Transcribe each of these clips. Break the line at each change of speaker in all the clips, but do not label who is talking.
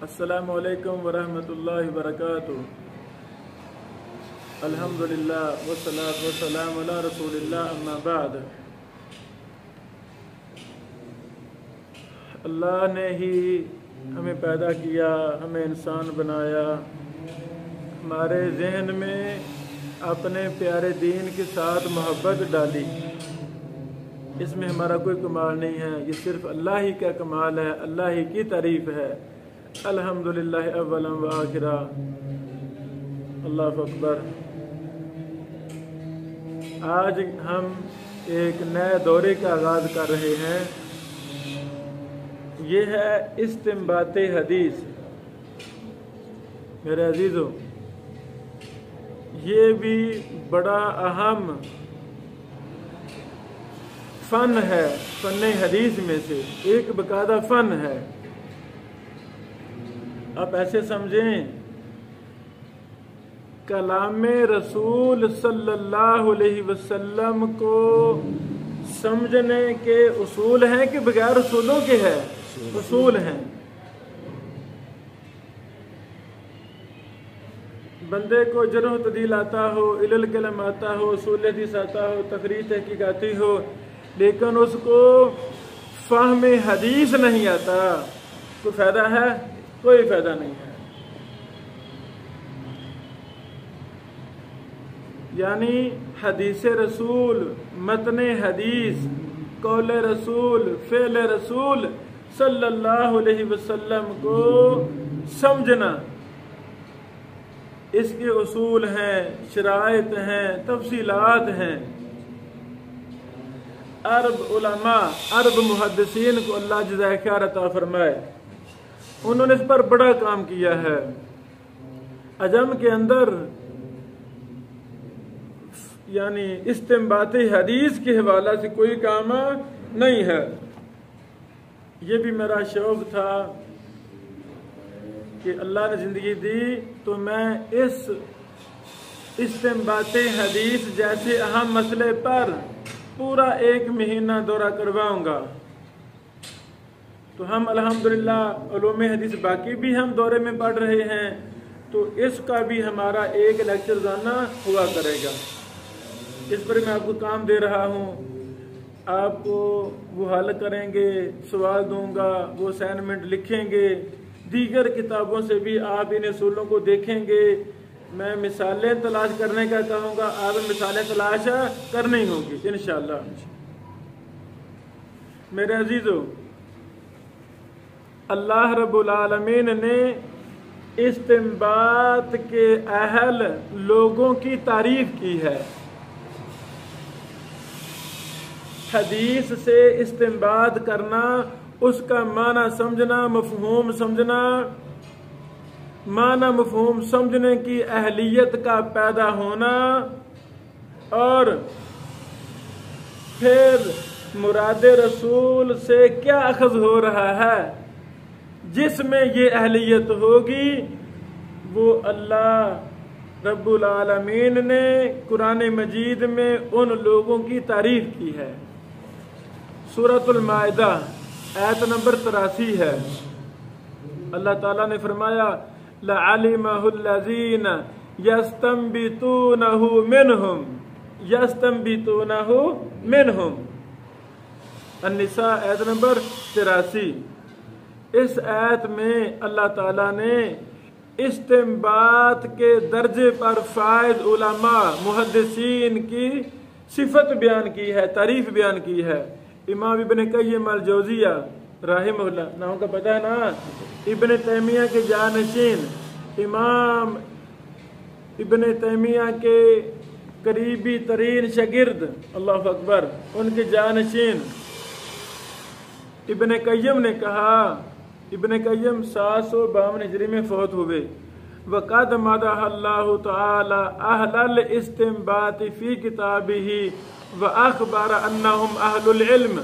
السلام علیکم ورحمۃ اللہ وبرکاتہ۔ الحمدللہ والصلاۃ والسلام علی رسول اللہ، اما بعد۔ اللہ نے ہی ہمیں پیدا کیا، ہمیں انسان بنایا، ہمارے ذہن میں اپنے پیارے دین کے ساتھ محبت ڈالی۔ اس میں ہمارا کوئی کمال نہیں ہے، یہ صرف اللہ ہی کا کمال ہے، اللہ ہی کی تعریف ہے۔ الحمدللہ اولا و آخرا، اللہ اکبر۔ آج ہم ایک نئے دورے کا آغاز کر رہے ہیں، یہ ہے استنباط حدیث۔ میرے عزیزو، یہ بھی بڑا اہم فن ہے، فن حدیث میں سے ایک باقاعدہ فن ہے۔ آپ ایسے سمجھیں، کلام رسول صلی اللہ علیہ وسلم کو سمجھنے کے اصول ہیں کہ بغیر اصولوں کے ہے؟ اصول ہیں۔ بندے کو جرح و تعدیل آتا ہو، علل کلم آتا ہو، اصول حدیث آتا ہو، تقریر تحقیق آتی ہو، لیکن اس کو فہم حدیث نہیں آتا، کوئی فائدہ ہے؟ کوئی فائدہ نہیں ہے۔ یعنی حدیث رسول، متن حدیث، قول رسول، فعل رسول صلی اللہ علیہ وسلم کو سمجھنا، اس کے اصول ہیں، شرائط ہیں، تفصیلات ہیں۔ عرب علماء، عرب محدثین کو اللہ جزائے خیر عطا فرمائے، انہوں نے اس پر بڑا کام کیا ہے۔ عجم کے اندر یعنی استنباط حدیث کے حوالہ سے کوئی کام نہیں ہے۔ یہ بھی میرا شوق تھا کہ اللہ نے زندگی دی تو میں اس استنباط حدیث جیسے اہم مسئلے پر پورا 1 مہینہ دورہ کرواؤں گا۔ تو ہم الحمدللہ علوم حدیث باقی بھی ہم دورے میں پڑھ رہے ہیں، تو اس کا بھی ہمارا 1 لیکچر روزانہ ہوا کرے گا۔ اس پر میں آپ کو کام دے رہا ہوں، آپ کو وہ حل کریں گے، سوال دوں گا، وہ اسائنمنٹ لکھیں گے، دیگر کتابوں سے بھی آپ ان اصولوں کو دیکھیں گے۔ میں مثالیں تلاش کرنے کا کہوں گا، آپ مثالیں تلاش کرنی ہوں گی انشاءاللہ۔ میرے عزیزو، اللہ رب العالمین نے استنباط کے اہل لوگوں کی تعریف کی ہے۔ حدیث سے استنباط کرنا، اس کا معنی سمجھنا، مفہوم سمجھنا، معنی مفہوم سمجھنے کی اہلیت کا پیدا ہونا، اور پھر مراد رسول سے کیا اخذ ہو رہا ہے، جس میں یہ اہلیت ہوگی وہ اللہ رب العالمین نے قرآن مجید میں ان لوگوں کی تعریف کی ہے۔ سورۃ المائدہ آیت نمبر 83 ہے۔ اللہ تعالیٰ نے فرمایا لَعَلِمَهُ الَّذِينَ يَسْتَنبِطُونَهُ مِنْهُمْ النساء آیت نمبر 83۔ اس آیت میں اللہ تعالیٰ نے استنباط کے درجے پر فائز علماء محدثین کی صفت بیان کی ہے، تعریف بیان کی ہے۔ امام ابن قیم الجوزیہ رحمہ اللہ، نام کا پتہ ہے نا، ابن تیمیہ کے جانشین، امام ابن تیمیہ کے قریبی ترین شاگرد، اللہ اکبر، ان کے جانشین ابن قیم نے کہا، ابن قیم 752 ہجری میں فوت ہوئے، وَقَدْ مَدَحَ اللَّهُ تَعَالَى أَهْلَ الْاِسْتِنبَاطِ فِي كِتَابِهِ وَأَخْبَرَ أَنَّهُمْ أَهْلُ الْعِلْمِ۔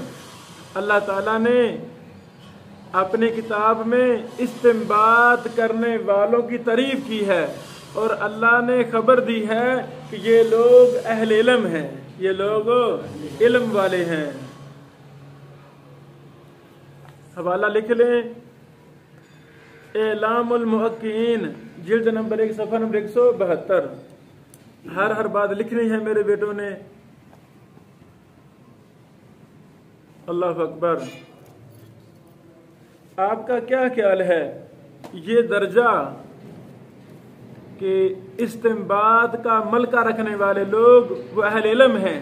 اللہ تعالیٰ نے اپنی کتاب میں استنباط کرنے والوں کی تعریف کی ہے، اور اللہ نے خبر دی ہے کہ یہ لوگ اہل علم ہیں، یہ لوگ علم والے ہیں۔ حوالہ لکھ لیں، اعلام المحققین جلد نمبر 1 صفحہ نمبر 172. ہر بات لکھنی ہے میرے بیٹوں نے. اللہ اکبر. آپ کا کیا خیال ہے یہ درجہ کہ استنباط کا ملکہ رکھنے والے لوگ وہ اہل علم ہیں،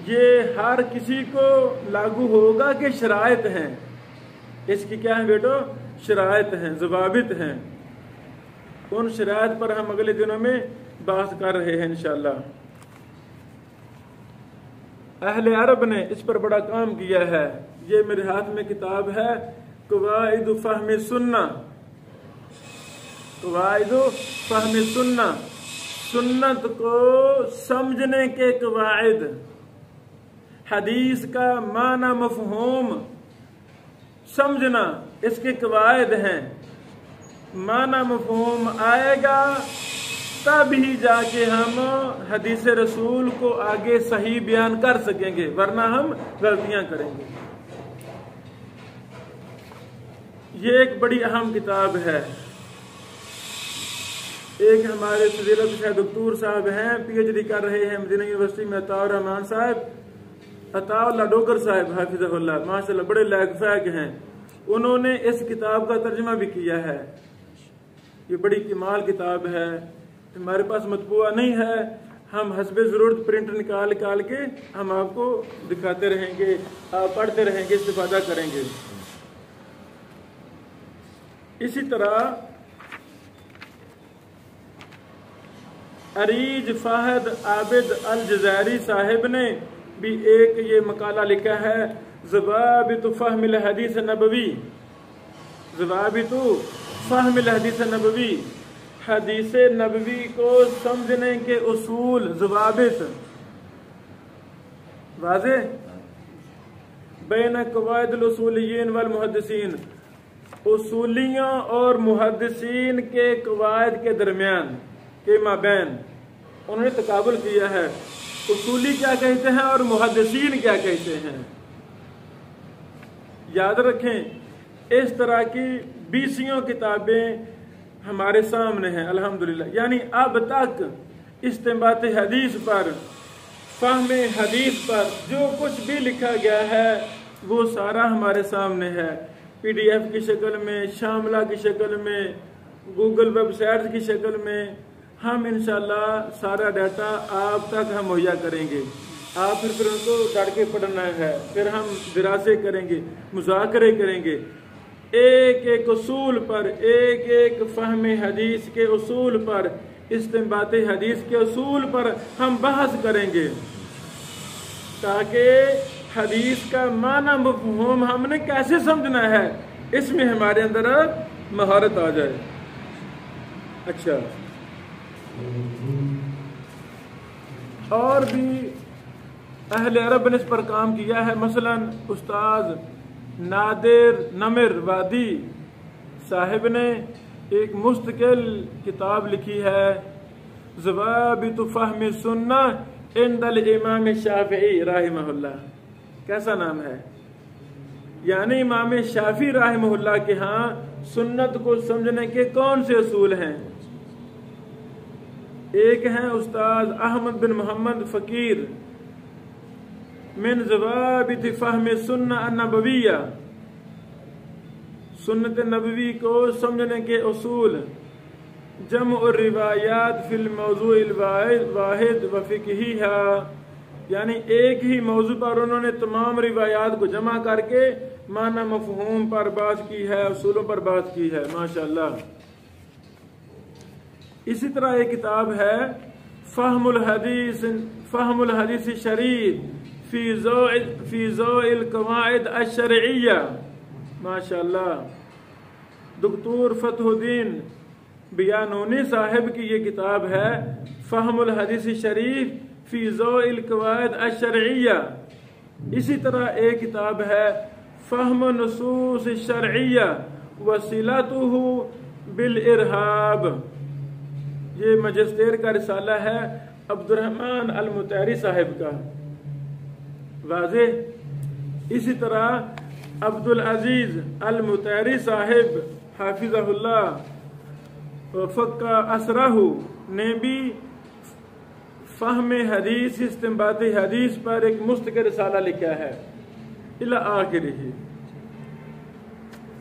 یہ ہر کسی کو لاگو ہوگا کہ شرائط ہیں؟ اس کی کیا ہے بیٹو؟ شرائط ہیں، ضوابط ہیں. ان شرائط پر ہم اگلے دنوں میں بات کر رہے ہیں انشاءاللہ. اہل عرب نے اس پر بڑا کام کیا ہے. یہ میرے ہاتھ میں کتاب ہے قواعد فہم سنہ. قواعد فہم سنہ، سنت کو سمجھنے کے قواعد. حدیث کا معنی مفہوم سمجھنا اس کے قواعد ہیں. معنی مفہوم آئے گا تب ہی جا کے ہم حدیث رسول کو آگے صحیح بیان کر سکیں گے، ورنہ ہم غلطیاں کریں گے. یہ ایک بڑی اہم کتاب ہے. ایک ہمارے فضیلت شاہ دکتور صاحب ہیں، پی ایچ ڈی کر رہے ہیں مدینہ یونیورسٹی میں، عطاء الرحمان صاحب، عطاء اللہ ڈوگر صاحب حافظہ اللہ، ماشاءاللہ بڑے لائق فائق ہیں. انہوں نے اس کتاب کا ترجمہ بھی کیا ہے. یہ بڑی کمال کتاب ہے. ہمارے پاس مطبوعہ نہیں ہے، ہم حسب ضرورت پرنٹ نکال کے ہم آپ کو دکھاتے رہیں گے، آپ پڑھتے رہیں گے، استفادہ کریں گے. اسی طرح عریج فہد عابد الجزائری صاحب نے بھی ایک یہ مقالہ لکھا ہے، ضوابط فہم الحدیث نبوی. ضوابط فہم الحدیث نبوی، حدیث نبوی کو سمجھنے کے اصول، ضوابط. واضح؟ بین قواعد الاصولیین والمحدثین، اصولیوں اور محدثین کے قواعد کے درمیان کے مابین انہوں نے تقابل کیا ہے. اصولی کیا کہتے ہیں اور محدثین کیا کہتے ہیں. یاد رکھیں اس طرح کی 20 کتابیں ہمارے سامنے ہیں الحمدللہ. یعنی اب تک استنباط حدیث پر، فہم حدیث پر جو کچھ بھی لکھا گیا ہے وہ سارا ہمارے سامنے ہے، پی ڈی ایف کی شکل میں، شاملہ کی شکل میں، گوگل ویب سائٹ کی شکل میں. ہم انشاءاللہ سارا ڈیٹا آپ تک ہم مہیا کریں گے. آپ پھر ان کو ڈٹ کے پڑھنا ہے، پھر ہم دراسے کریں گے، مذاکرے کریں گے. ایک ایک اصول پر، ایک ایک فہم حدیث کے اصول پر، استنباط حدیث کے اصول پر ہم بحث کریں گے، تاکہ حدیث کا معنی مفہوم ہم نے کیسے سمجھنا ہے اس میں ہمارے اندر مہارت آ جائے. اچھا، اور بھی اہل عرب نے اس پر کام کیا ہے. مثلا استاد نادر نمر وادی صاحب نے ایک مستقل کتاب لکھی ہے، ضوابط فہم سنہ عند الامام شافعی رحمہ اللہ. کیسا نام ہے؟ یعنی امام شافعی رحمہ اللہ کے ہاں سنت کو سمجھنے کے کون سے اصول ہیں. ایک ہیں استاد احمد بن محمد فقیر، من ضوابط فہم سنہ النبویہ، سنت نبوی کو سمجھنے کے اصول، جمع الروایات فی الموضوع الواحد وفقہیہا. یعنی ایک ہی موضوع پر انہوں نے تمام روایات کو جمع کر کے معنی مفہوم پر بات کی ہے، اصولوں پر بات کی ہے. ماشاءاللہ. اسی طرح ایک کتاب ہے فہم الحدیث شریف فی ضوء القواعد الشرعیہ. ماشاءاللہ. دکتور فتح الدین بیانونی صاحب کی یہ کتاب ہے فہم الحدیث شریف فی ضوء القواعد الشرعیہ. اسی طرح ایک کتاب ہے فہم النصوص الشرعیہ وصلتہ بالارہاب. یہ مجسٹیر کا رسالہ ہے عبد الرحمن المطہری صاحب کا. واضح. اسی طرح عبد العزیز المطہری صاحب حافظہ اللہ وفق اسرہ نے بھی فہم حدیث استنباط حدیث پر ایک مستقل رسالہ لکھا ہے الی آخر ہی.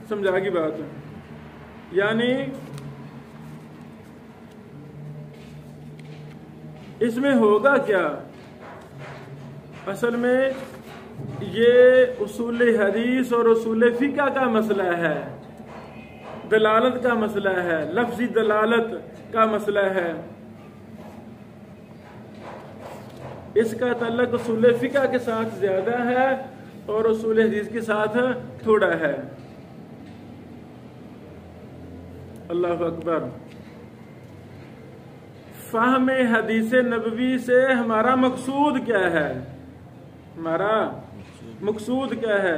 سمجھا گی بات؟ یعنی اس میں ہوگا کیا؟ اصل میں یہ اصول حدیث اور اصول فقہ کا مسئلہ ہے، دلالت کا مسئلہ ہے، لفظی دلالت کا مسئلہ ہے. اس کا تعلق اصول فقہ کے ساتھ زیادہ ہے اور اصول حدیث کے ساتھ تھوڑا ہے. اللہ اکبر. فہم حدیث نبوی سے ہمارا مقصود کیا ہے؟ ہمارا مقصود کیا ہے؟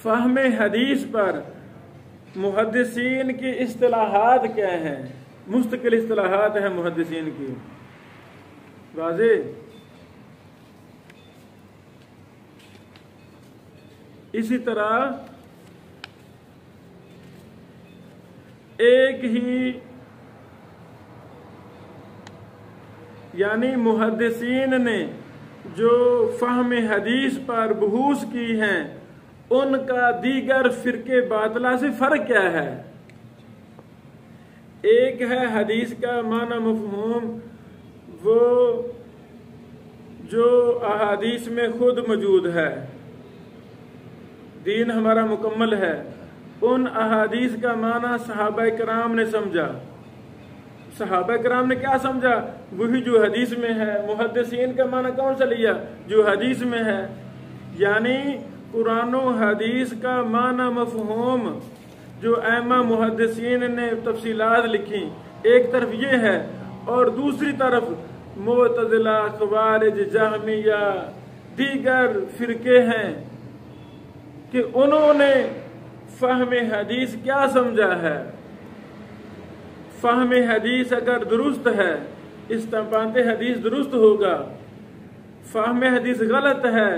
فہم حدیث پر محدثین کی اصطلاحات کیا ہیں؟ مستقل اصطلاحات ہیں محدثین کی. واضح؟ اسی طرح ایک ہی یعنی محدثین نے جو فہم حدیث پر بحوث کی ہیں ان کا دیگر فرقے باطلہ سے فرق کیا ہے؟ ایک ہے حدیث کا معنی مفہوم، وہ جو احادیث میں خود موجود ہے، دین ہمارا مکمل ہے. ان احادیث کا معنی صحابہ کرام نے سمجھا. صحابہ کرام نے کیا سمجھا؟ وہی جو حدیث میں ہے. محدثین کا معنی کون سا لیا؟ جو حدیث میں ہے. یعنی قرآن و حدیث کا معنی مفہوم جو ائمہ محدثین نے تفصیلات لکھی ایک طرف یہ ہے، اور دوسری طرف معتزلہ، خوارج، جہمیہ، دیگر فرقے ہیں کہ انہوں نے فہم حدیث کیا سمجھا ہے. فہم حدیث اگر درست ہے استنباط حدیث درست ہوگا. فہم حدیث غلط ہے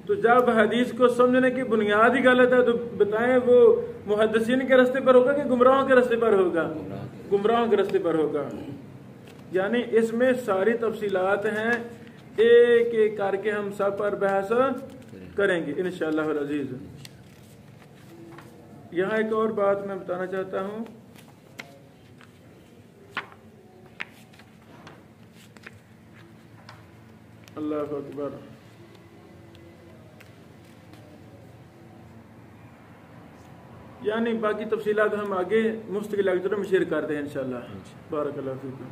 تو جب حدیث کو سمجھنے کی بنیاد ہی غلط ہے تو بتائیں وہ محدثین کے راستے پر ہوگا کہ گمراہوں کے راستے پر ہوگا؟ گمراہوں کے راستے پر ہوگا. یعنی اس میں ساری تفصیلات ہیں، ایک ایک کر کے ہم سب پر بحث کریں گے انشاءاللہ العزیز. یہاں ایک اور بات میں بتانا چاہتا ہوں. اللہ اکبر. یعنی باقی تفصیلات ہم آگے مستقل لیکچر میں شیئر کرتے ہیں انشاءاللہ. بارک اللہ فیکم.